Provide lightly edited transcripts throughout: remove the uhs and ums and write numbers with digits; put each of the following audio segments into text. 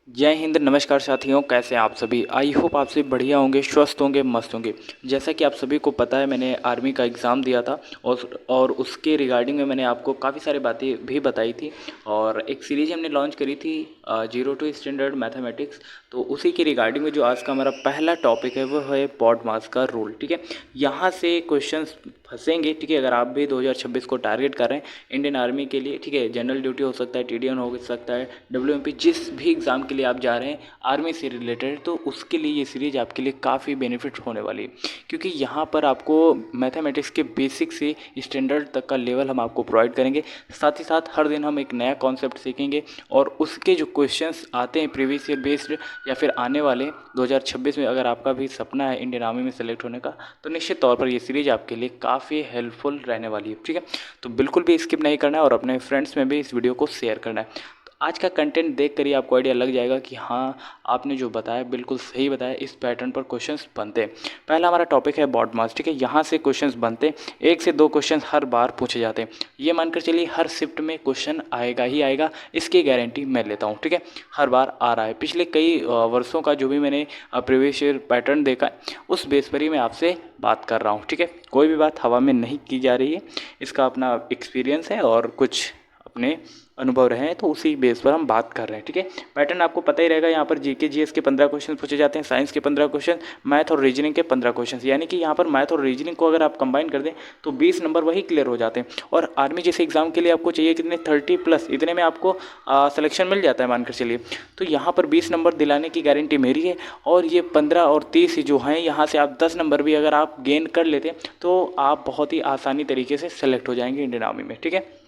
जय हिंद। नमस्कार साथियों, कैसे हैं आप सभी। आई होप आप सभी बढ़िया होंगे, स्वस्थ होंगे, मस्त होंगे। जैसा कि आप सभी को पता है, मैंने आर्मी का एग्ज़ाम दिया था और उसके रिगार्डिंग में मैंने आपको काफ़ी सारी बातें भी बताई थी। और एक सीरीज हमने लॉन्च करी थी जीरो टू स्टैंडर्ड मैथमेटिक्स। तो उसी के रिगार्डिंग में जो आज का हमारा पहला टॉपिक है वो है पॉडमास का रूल। ठीक है, यहाँ से क्वेश्चंस फंसेंगे। ठीक है, अगर आप भी 2026 को टारगेट कर रहे हैं इंडियन आर्मी के लिए, ठीक है, जनरल ड्यूटी हो सकता है, टीडीएन हो सकता है, डब्ल्यूएमपी, जिस भी एग्ज़ाम के लिए आप जा रहे हैं आर्मी से रिलेटेड, तो उसके लिए ये सीरीज आपके लिए काफ़ी बेनिफिट होने वाली है। क्योंकि यहाँ पर आपको मैथमेटिक्स के बेसिक से स्टैंडर्ड तक का लेवल हम आपको प्रोवाइड करेंगे। साथ ही साथ हर दिन हम एक नया कॉन्सेप्ट सीखेंगे और उसके जो क्वेश्चंस आते हैं प्रीवियस ईयर बेस्ड या फिर आने वाले 2026 में, अगर आपका भी सपना है इंडियन आर्मी में सेलेक्ट होने का, तो निश्चित तौर पर ये सीरीज आपके लिए काफ़ी हेल्पफुल रहने वाली है। ठीक है, तो बिल्कुल भी स्किप नहीं करना है और अपने फ्रेंड्स में भी इस वीडियो को शेयर करना है। तो आज का कंटेंट देख कर ही आपको आइडिया लग जाएगा कि हाँ, आपने जो बताया बिल्कुल सही बताया, इस पैटर्न पर क्वेश्चंस बनते हैं। पहला हमारा टॉपिक है बॉडमास। ठीक है, यहाँ से क्वेश्चंस बनते हैं, 1 से 2 क्वेश्चन हर बार पूछे जाते हैं। ये मानकर चलिए हर शिफ्ट में क्वेश्चन आएगा ही आएगा, इसकी गारंटी मैं लेता हूँ। ठीक है, हर बार आ रहा है। पिछले कई वर्षों का जो भी मैंने प्रीवियस ईयर पैटर्न देखा है, उस बेस पर ही मैं आपसे बात कर रहा हूँ। ठीक है, कोई भी बात हवा में नहीं की जा रही है, इसका अपना एक्सपीरियंस है और कुछ अपने अनुभव रहे हैं, तो उसी बेस पर हम बात कर रहे हैं। ठीक है, पैटर्न आपको पता ही रहेगा। यहाँ पर जीके जीएस के 15 क्वेश्चन पूछे जाते हैं, साइंस के 15 क्वेश्चन, मैथ और रीजनिंग के 15 क्वेश्चन। यानी कि यहाँ पर मैथ और रीजनिंग को अगर आप कंबाइन कर दें तो 20 नंबर वही क्लियर हो जाते हैं। और आर्मी जैसे एग्जाम के लिए आपको चाहिए कितने, 30+, इतने में आपको सिलेक्शन मिल जाता है मानकर चलिए। तो यहाँ पर 20 नंबर दिलाने की गारंटी मेरी है। और ये 15 और 30 जो हैं, यहाँ से आप 10 नंबर भी अगर आप गेन कर लेते हैं तो आप बहुत ही आसानी तरीके से सेलेक्ट हो जाएंगे इंडियन आर्मी में। ठीक है,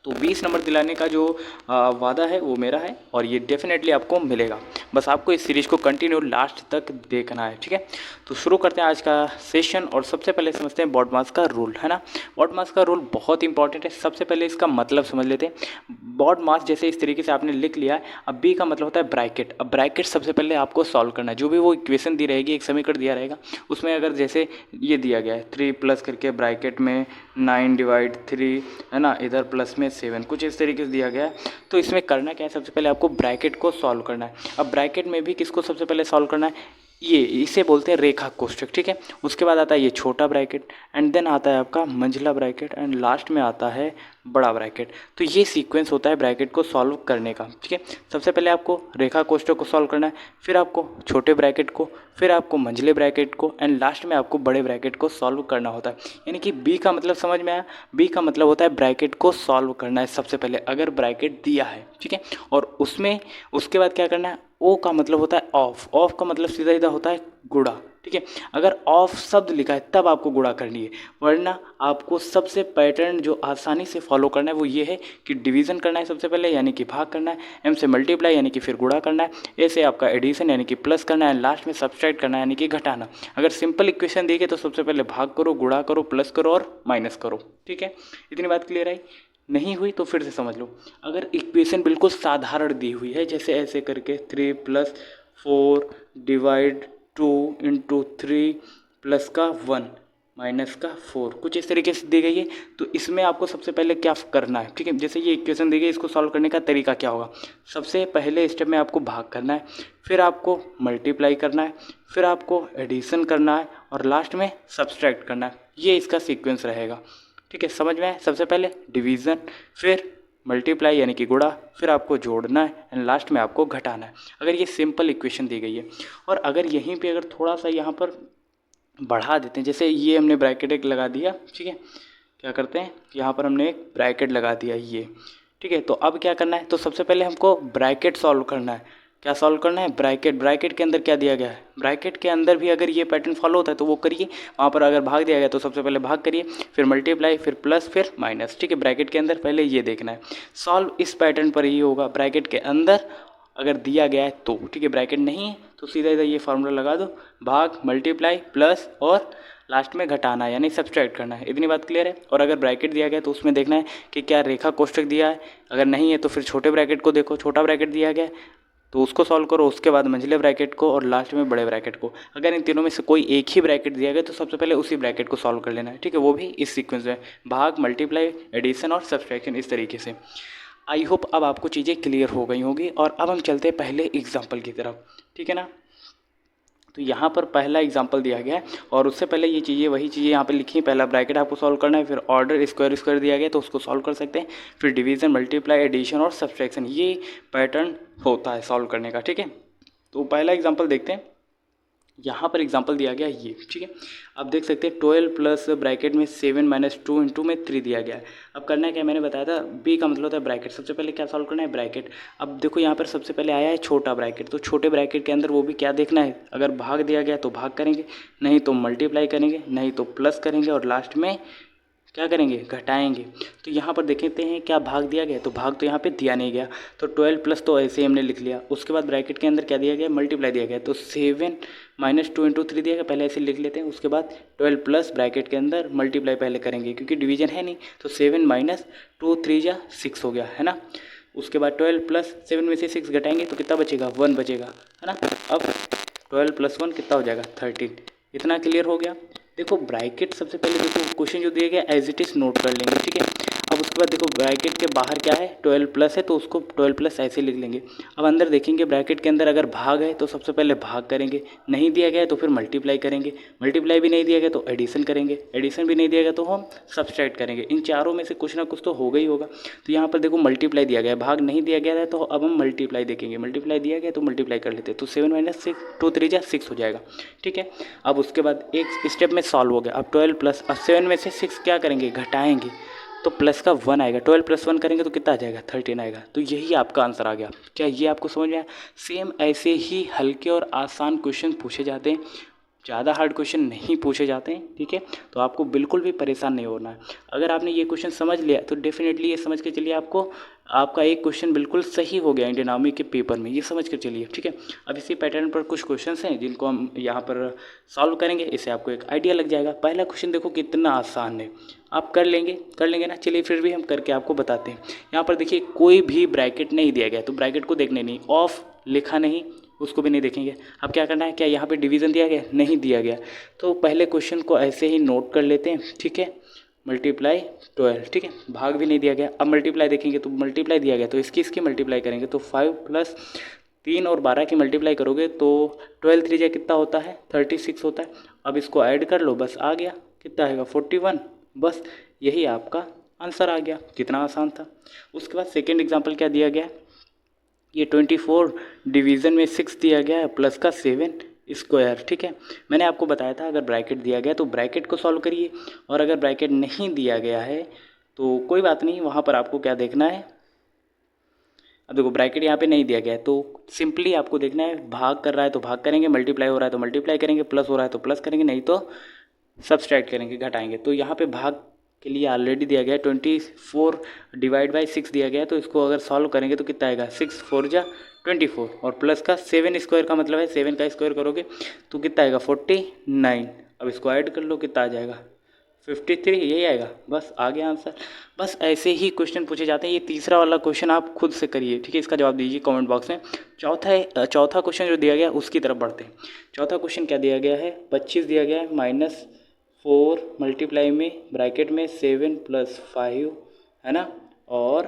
तो 20 नंबर दिलाने का जो वादा है वो मेरा है और ये डेफिनेटली आपको मिलेगा। बस आपको इस सीरीज़ को कंटिन्यू लास्ट तक देखना है। ठीक है, तो शुरू करते हैं आज का सेशन और सबसे पहले समझते हैं बॉडमास का रूल, है ना। बॉडमास का रूल बहुत इंपॉर्टेंट है। सबसे पहले इसका मतलब समझ लेते हैं। बॉडमास जैसे इस तरीके से आपने लिख लिया है। अब बी का मतलब होता है ब्रैकेट। अब ब्रैकेट सबसे पहले आपको सॉल्व करना है। जो भी वो इक्वेशन दी रहेगी, एक समीकरण दिया रहेगा, उसमें अगर जैसे ये दिया गया है 3 प्लस करके ब्रैकेट में 9/3, है ना, इधर प्लस में 7, कुछ इस तरीके से दिया गया है। तो इसमें करना क्या है, सबसे पहले आपको ब्रैकेट को सॉल्व करना है। अब ब्रैकेट में भी किसको सबसे पहले सॉल्व करना है, ये इसे बोलते हैं रेखा कोष्ठक। ठीक है, उसके बाद आता है ये छोटा ब्रैकेट एंड देन आता है आपका मंझला ब्रैकेट एंड लास्ट में आता है बड़ा ब्रैकेट। तो ये सीक्वेंस होता है ब्रैकेट को सॉल्व करने का। ठीक है, सबसे पहले आपको रेखा कोष्ठक को सॉल्व करना है, फिर आपको छोटे ब्रैकेट को, फिर आपको मंझले ब्रैकेट को एंड लास्ट में आपको बड़े ब्रैकेट को सॉल्व करना होता है। यानी कि बी का मतलब समझ में आया। बी का मतलब होता है ब्रैकेट को सॉल्व करना है सबसे पहले, अगर ब्रैकेट दिया है। ठीक है, और उसमें उसके बाद क्या करना है, ओ का मतलब होता है ऑफ। ऑफ का मतलब सीधा सीधा होता है गुणा। ठीक है, अगर ऑफ शब्द लिखा है तब आपको गुणा करनी है, वरना आपको सबसे पैटर्न जो आसानी से फॉलो करना है वो ये है कि डिवीज़न करना है सबसे पहले, यानी कि भाग करना है, एम से मल्टीप्लाई यानी कि फिर गुणा करना है, ए से आपका एडिशन यानी कि प्लस करना है, लास्ट में सब्सट्रैक्ट करना है यानी कि घटाना। अगर सिंपल इक्वेशन दी गई तो सबसे पहले भाग करो, गुणा करो, प्लस करो और माइनस करो। ठीक है, इतनी बात क्लियर है। नहीं हुई तो फिर से समझ लो। अगर इक्वेशन बिल्कुल साधारण दी हुई है, जैसे ऐसे करके 3 + 4 डिवाइड 2 इंटू 3 प्लस का 1 माइनस का 4, कुछ इस तरीके से दी गई है, तो इसमें आपको सबसे पहले क्या करना है। ठीक है, जैसे ये इक्वेशन दी गई, इसको सॉल्व करने का तरीका क्या होगा, सबसे पहले स्टेप में आपको भाग करना है, फिर आपको मल्टीप्लाई करना है, फिर आपको एडिशन करना है और लास्ट में सब्सट्रैक्ट करना है। ये इसका सीक्वेंस रहेगा। ठीक है, समझ में आए। सबसे पहले डिवीज़न, फिर मल्टीप्लाई यानी कि गुणा, फिर आपको जोड़ना है एंड लास्ट में आपको घटाना है। अगर ये सिंपल इक्वेशन दी गई है, और अगर यहीं पे अगर थोड़ा सा यहाँ पर बढ़ा देते हैं, जैसे ये हमने ब्रैकेट एक लगा दिया। ठीक है, क्या करते हैं, यहाँ पर हमने एक ब्रैकेट लगा दिया ये। ठीक है, तो अब क्या करना है, तो सबसे पहले हमको ब्रैकेट सॉल्व करना है। क्या सॉल्व करना है, ब्रैकेट। ब्रैकेट के अंदर क्या दिया गया है, ब्रैकेट के अंदर भी अगर ये पैटर्न फॉलो होता है तो वो करिए। वहाँ पर अगर भाग दिया गया तो सबसे पहले भाग करिए, फिर मल्टीप्लाई, फिर प्लस, फिर माइनस। ठीक है, ब्रैकेट के अंदर पहले ये देखना है। सॉल्व इस पैटर्न पर ही होगा, ब्रैकेट के अंदर अगर दिया गया है तो। ठीक है, ब्रैकेट नहीं है तो सीधा सीधा ये फार्मूला लगा दो, भाग, मल्टीप्लाई, प्लस और लास्ट में घटाना है यानी सब्सट्रैक्ट करना है। इतनी बात क्लियर है। और अगर ब्रैकेट दिया गया तो उसमें देखना है कि क्या रेखा कोष्ठक दिया है, अगर नहीं है तो फिर छोटे ब्रैकेट को देखो, छोटा ब्रैकेट दिया गया है तो उसको सॉल्व करो, उसके बाद मंझले ब्रैकेट को और लास्ट में बड़े ब्रैकेट को। अगर इन तीनों में से कोई एक ही ब्रैकेट दिया गया तो सबसे पहले उसी ब्रैकेट को सॉल्व कर लेना है। ठीक है, वो भी इस सीक्वेंस में भाग, मल्टीप्लाई, एडिशन और सब्सट्रैक्शन, इस तरीके से। आई होप अब आपको चीज़ें क्लियर हो गई होंगी और अब हम चलते हैं पहले एग्जाम्पल की तरफ, ठीक है ना। तो यहाँ पर पहला एग्जाम्पल दिया गया है और उससे पहले ये चीज़ें वही चीज़ें यहाँ पे लिखी हैं। पहला ब्रैकेट आपको सॉल्व करना है, फिर ऑर्डर स्क्वायर स्क्वायर दिया गया तो उसको सॉल्व कर सकते हैं, फिर डिवीजन मल्टीप्लाई एडिशन और सब्सट्रैक्शन, ये पैटर्न होता है सॉल्व करने का, ठीक है। तो पहला एग्जाम्पल देखते हैं। यहाँ पर एग्जांपल दिया गया ये, ठीक है। आप देख सकते हैं 12 प्लस ब्रैकेट में 7 माइनस 2 इंटू में 3 दिया गया है। अब करना है क्या, मैंने बताया था बी का मतलब होता है ब्रैकेट। सबसे पहले क्या सॉल्व करना है, ब्रैकेट। अब देखो यहाँ पर सबसे पहले आया है छोटा ब्रैकेट, तो छोटे ब्रैकेट के अंदर वो भी क्या देखना है, अगर भाग दिया गया तो भाग करेंगे, नहीं तो मल्टीप्लाई करेंगे, नहीं तो प्लस करेंगे और लास्ट में क्या करेंगे, घटाएंगे। तो यहाँ पर देखते हैं क्या भाग दिया गया, तो भाग तो यहाँ पे दिया नहीं गया, तो 12 प्लस तो ऐसे ही हमने लिख लिया। उसके बाद ब्रैकेट के अंदर क्या दिया गया, मल्टीप्लाई दिया गया, तो 7 माइनस 2 इंटू 3 दिया गया, पहले ऐसे लिख लेते हैं। उसके बाद 12 प्लस ब्रैकेट के अंदर मल्टीप्लाई पहले करेंगे क्योंकि डिवीजन है नहीं, तो 7 माइनस 2 3 जा 6 हो गया, है ना। उसके बाद 12 प्लस 7 में से 6 घटाएंगे तो कितना बचेगा, 1 बचेगा, है ना। अब 12 प्लस 1 कितना हो जाएगा, 13। इतना क्लियर हो गया। देखो ब्रैकेट सबसे पहले देखो क्वेश्चन जो दिया गया एज इट इज़ नोट कर लेंगे, ठीक है। अब उसके बाद देखो ब्रैकेट के बाहर क्या है, 12 प्लस है तो उसको 12 प्लस ऐसे लिख लेंगे। अब अंदर देखेंगे ब्रैकेट के अंदर अगर भाग है तो सबसे पहले भाग करेंगे, नहीं दिया गया है तो फिर मल्टीप्लाई करेंगे, मल्टीप्लाई भी नहीं दिया गया तो एडिशन करेंगे, एडिशन भी नहीं दिया गया तो हम सब्सट्रैक्ट करेंगे। इन चारों में से कुछ ना कुछ तो होगा ही होगा। तो यहाँ पर देखो मल्टीप्लाई दिया गया है, भाग नहीं दिया गया है, तो अब हम मल्टीप्लाई देखेंगे, मल्टीप्लाई दिया गया तो मल्टीप्लाई कर लेते हैं, तो 7 माइनस 6 2 3 जा 6 हो जाएगा, ठीक है। अब उसके बाद एक स्टेप में सॉल्व हो गया। अब 12 प्लस, अब 7 में से 6 क्या करेंगे, घटाएंगे, तो प्लस का 1 आएगा, 12 प्लस 1 करेंगे तो कितना आ जाएगा, 13 आएगा। तो यही आपका आंसर आ गया। क्या ये आपको समझ में आया। सेम ऐसे ही हल्के और आसान क्वेश्चन पूछे जाते हैं, ज़्यादा हार्ड क्वेश्चन नहीं पूछे जाते हैं, ठीक है। तो आपको बिल्कुल भी परेशान नहीं होना है। अगर आपने ये क्वेश्चन समझ लिया तो डेफिनेटली ये समझ के चलिए आपको आपका एक क्वेश्चन बिल्कुल सही हो गया इंडियन आर्मी के पेपर में, ये समझ कर चलिए, ठीक है। अब इसी पैटर्न पर कुछ क्वेश्चंस हैं जिनको हम यहाँ पर सॉल्व करेंगे, इससे आपको एक आइडिया लग जाएगा। पहला क्वेश्चन देखो कितना आसान है, आप कर लेंगे ना। चलिए फिर भी हम करके आपको बताते हैं। यहाँ पर देखिए कोई भी ब्रैकेट नहीं दिया गया तो ब्रैकेट को देखने नहीं, ऑफ लिखा नहीं उसको भी नहीं देखेंगे। अब क्या करना है, क्या यहाँ पे डिवीज़न दिया गया, नहीं दिया गया, तो पहले क्वेश्चन को ऐसे ही नोट कर लेते हैं, ठीक है। मल्टीप्लाई 12, ठीक है, भाग भी नहीं दिया गया। अब मल्टीप्लाई देखेंगे तो मल्टीप्लाई दिया गया तो इसकी मल्टीप्लाई करेंगे, तो 5 प्लस 3 और 12 की मल्टीप्लाई करोगे तो 12 3 जा कितना होता है, 36 होता है। अब इसको ऐड कर लो, बस आ गया, कितना आएगा 41, बस यही आपका आंसर आ गया। कितना आसान था। उसके बाद सेकेंड एग्जाम्पल क्या दिया गया, ये 24 डिवीज़न में 6 दिया गया है प्लस का 7 स्क्वायर, ठीक है। मैंने आपको बताया था अगर ब्रैकेट दिया गया तो ब्रैकेट को सॉल्व करिए, और अगर ब्रैकेट नहीं दिया गया है तो कोई बात नहीं, वहाँ पर आपको क्या देखना है। अब देखो ब्रैकेट यहाँ पे नहीं दिया गया है तो सिंपली आपको देखना है, भाग कर रहा है तो भाग करेंगे, मल्टीप्लाई हो रहा है तो मल्टीप्लाई करेंगे, प्लस हो रहा है तो प्लस करेंगे, नहीं तो सब्सट्रैक्ट करेंगे, घटाएंगे। तो यहाँ पे भाग के लिए ऑलरेडी दिया गया है 24 डिवाइड बाई 6 दिया गया है, तो इसको अगर सॉल्व करेंगे तो कितना आएगा, 6 4 जा 24, और प्लस का 7 स्क्वायर का मतलब है 7 का स्क्वायर करोगे तो कितना आएगा 49। अब इसको ऐड कर लो, कितना आ जाएगा 53, यही आएगा, बस आ गया आंसर। बस ऐसे ही क्वेश्चन पूछे जाते हैं। ये तीसरा वाला क्वेश्चन आप खुद से करिए, ठीक है, इसका जवाब दीजिए कमेंट बॉक्स में। चौथा क्वेश्चन जो दिया गया उसकी तरफ बढ़ते हैं। चौथा क्वेश्चन क्या दिया गया है, 25 दिया गया है, माइनस 4 मल्टीप्लाई में ब्रैकेट में 7 प्लस 5, है ना, और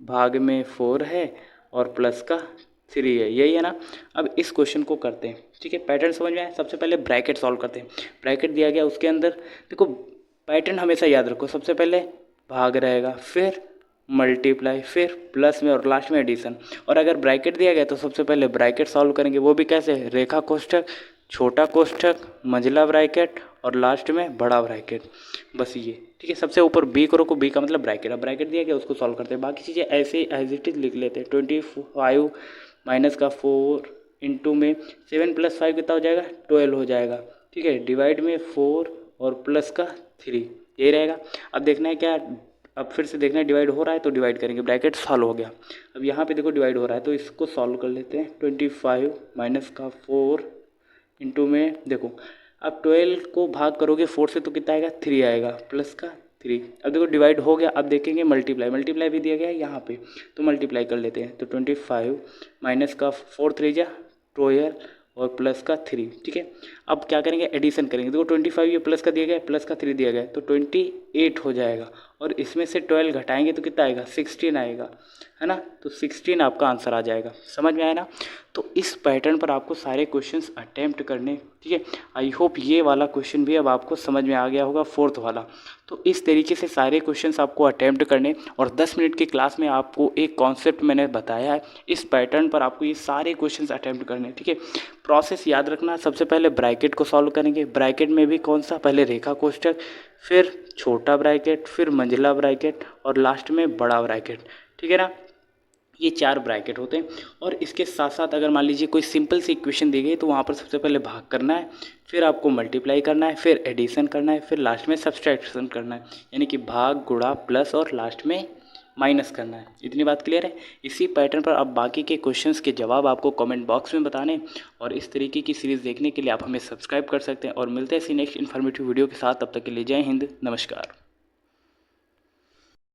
भाग में 4 है और प्लस का 3 है, यही है ना। अब इस क्वेश्चन को करते हैं, ठीक है। पैटर्न समझ में आया। सबसे पहले ब्रैकेट सॉल्व करते हैं। ब्रैकेट दिया गया उसके अंदर देखो पैटर्न हमेशा याद रखो, सबसे पहले भाग रहेगा, फिर मल्टीप्लाई, फिर प्लस में और लास्ट में एडिशन। और अगर ब्रैकेट दिया गया तो सबसे पहले ब्रैकेट सॉल्व करेंगे, वो भी कैसे, रेखा कोष्ठक, छोटा कोष्ठक, मंझला ब्रैकेट और लास्ट में बड़ा ब्रैकेट, बस ये, ठीक है। सबसे ऊपर बी करो को, बी का मतलब ब्रैकेट। अब ब्रैकेट दिया गया उसको सॉल्व करते हैं, बाकी चीज़ें ऐसे एज इट इज़ लिख लेते हैं। 25 माइनस का 4 इंटू में 7 प्लस 5 कितना हो जाएगा, 12 हो जाएगा, ठीक है। डिवाइड में 4 और प्लस का 3, यही रहेगा। अब देखना है क्या, अब फिर से देखना है डिवाइड हो रहा है तो डिवाइड करेंगे, ब्रैकेट सॉल्व हो गया। अब यहाँ पे देखो डिवाइड हो रहा है तो इसको सॉल्व कर लेते हैं। 25 माइनस का 4 इंटू में देखो, अब 12 को भाग करोगे 4 से तो कितना आएगा, 3 आएगा, प्लस का 3। अब देखो डिवाइड हो गया। अब देखेंगे मल्टीप्लाई भी दिया गया है यहाँ पे, तो मल्टीप्लाई कर लेते हैं। तो 25 माइनस का 4 3 जा 12 और प्लस का 3, ठीक है। अब क्या करेंगे, एडिशन करेंगे। देखो 25 ये प्लस का दिया गया है, प्लस का 3 दिया गया है, तो 28 8 हो जाएगा और इसमें से 12 घटाएंगे तो कितना आएगा 16 आएगा, है ना। तो 16 आपका आंसर आ जाएगा। समझ में आया ना। तो इस पैटर्न पर आपको सारे क्वेश्चंस अटेम्प्ट करने, ठीक है। आई होप ये वाला क्वेश्चन भी अब आपको समझ में आ गया होगा, फोर्थ वाला। तो इस तरीके से सारे क्वेश्चंस आपको अटेम्प्ट करने और 10 मिनट की क्लास में आपको एक कॉन्सेप्ट मैंने बताया है, इस पैटर्न पर आपको ये सारे क्वेश्चंस अटेम्प्ट करने, ठीक है। प्रोसेस याद रखना, सबसे पहले ब्रैकेट को सॉल्व करेंगे। ब्रैकेट में भी कौन सा, पहले रेखा कोष्ठक, फिर छोटा ब्रैकेट, फिर मंझला ब्रैकेट और लास्ट में बड़ा ब्रैकेट, ठीक है ना। ये 4 ब्रैकेट होते हैं। और इसके साथ साथ अगर मान लीजिए कोई सिंपल सी इक्वेशन दी गई तो वहाँ पर सबसे पहले भाग करना है, फिर आपको मल्टीप्लाई करना है, फिर एडिशन करना है, फिर लास्ट में सब्सट्रैक्शन करना है, यानी कि भाग, गुणा, प्लस और लास्ट में माइनस करना है। इतनी बात क्लियर है। इसी पैटर्न पर अब बाकी के क्वेश्चंस के जवाब आपको कमेंट बॉक्स में बताने, और इस तरीके की सीरीज़ देखने के लिए आप हमें सब्सक्राइब कर सकते हैं। और मिलते हैं इसी नेक्स्ट इन्फॉर्मेटिव वीडियो के साथ। तब तक के लिए जय हिंद, नमस्कार।